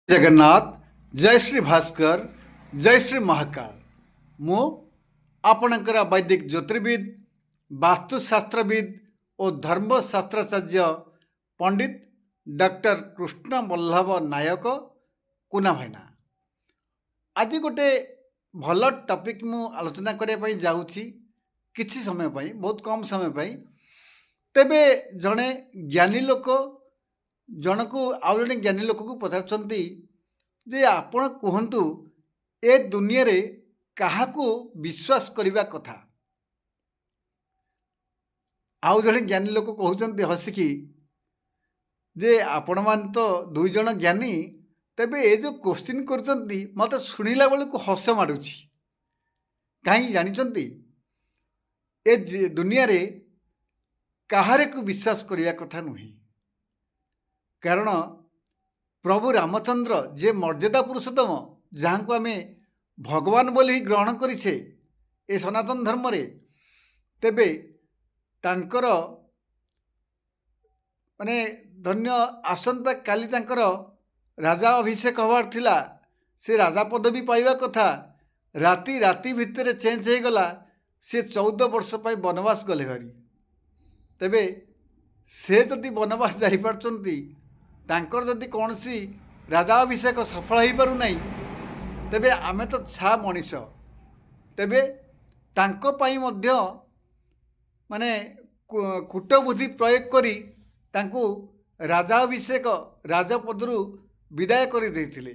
जगन्नाथ जय श्री भास्कर जय श्री महाकाल मु आपणकर वैदिक ज्योतिर्विद वास्तुशास्त्रविद और धर्मशास्त्राचार्य पंडित डॉक्टर कृष्ण वल्लभ नायक कुना भाईना आज गोटे भल टॉपिक मु आलोचना करने जाऊँगी किसी समय पाई बहुत कम समय पाई तेबे जड़े ज्ञानी लोक जन को आउ जड़े ज्ञानी लोक को पचार जे आपण कहतु ए दुनिया रे काहाकू विश्वास करने कथा आउ जड़े ज्ञानी लोक कहते हसिकी जे आपण मान तो दुई जन ज्ञानी तेबे ए जो क्वेश्चन कर मत शुणिला बेलू हस मारुछि कहीं जानी ए दुनिया रे काहारे को विश्वास करने कथा नुहे कारण प्रभु रामचंद्र जे मर्यादा पुरुषोत्तम जहाँ को आम भगवान बोली ही ग्रहण करिछे ए सनातन धर्म रे तेबे तांकर माने धन्य आसंता काली तांकर राजा अभिषेक हबार थिला से राजा पदवी पाइबा कथा राति राति भितर चेंज हो गला से 14 वर्ष पाई वनवास गले हरी तेबे से जदि वनवास जापारचंती तांकर जदि कौन सी राजा अभिषेक सफल हो पारु नहीं तेबे आमे तो छा मनीष तेबे तांको पाई मध्य माने कूटबुद्धि प्रयोग करी तांको राजा अभिषेक राजपदरु विदाय कर देथिले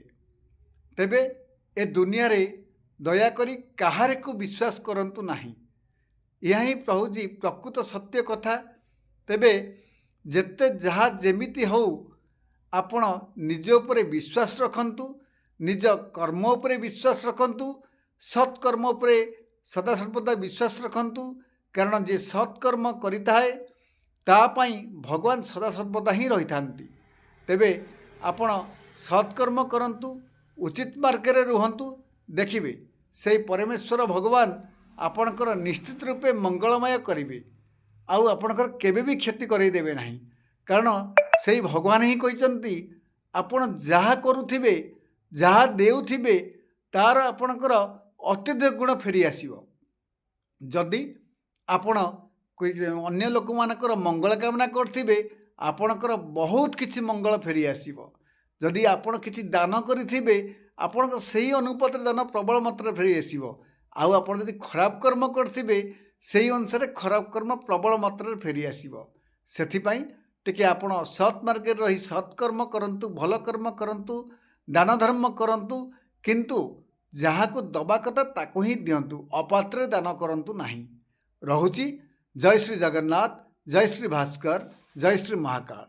तेबे ए दुनिया रे दया करी काहारे को विश्वास करंतु नाही यह ही प्रभु जी प्रकृत सत्य कथा तेबे जेते जहा जेमिति हो आपण निज उपरे विश्वास रखंतु निज कर्म उपरे विश्वास रखंतु सत्कर्म उपरे सदा सर्वदा विश्वास रखंतु कारण जे सत्कर्म करिताए तापाई भगवान सदा सर्वदा ही रही थांती तेबे आपण सत्कर्म करंतु उचित मार्ग रे रुहंतु देखिबे से परमेश्वर भगवान आपणकर निश्चित रूपे मंगलमय करिवे आउ आपणकर केबे भी क्षति करई देबे नाही कारण से भगवान ही कहते आपण जहाँ करुथिबे जहाँ देउथिबे तार आपणकर अत्यधिक गुण फेरी आसीबो जदि आपण अन्य लोक मानकर मंगल कामना करथिबे आपणकर बहुत किछि मंगल फेरी आसीबो जदि आपण किछि दान करिथिबे आपण सही अनुपात दान प्रबल मात्रा फेरी आसीबो आउ आपण जदि खराब कर्म करथिबे सही अनुसार खराब कर्म प्रबल मात्रा फेरी आसीबो सेथिपाई टिके आपण सत् मार्ग रही सत्कर्म करंतु भल कर्म करंतु दान धर्म करंतु किंतु जहाँ को दबा कथा ताको ही दिंतु अपात्र दान करंतु नहीं रहुची जय श्री जगन्नाथ जय श्री भास्कर जय श्री महाकाल।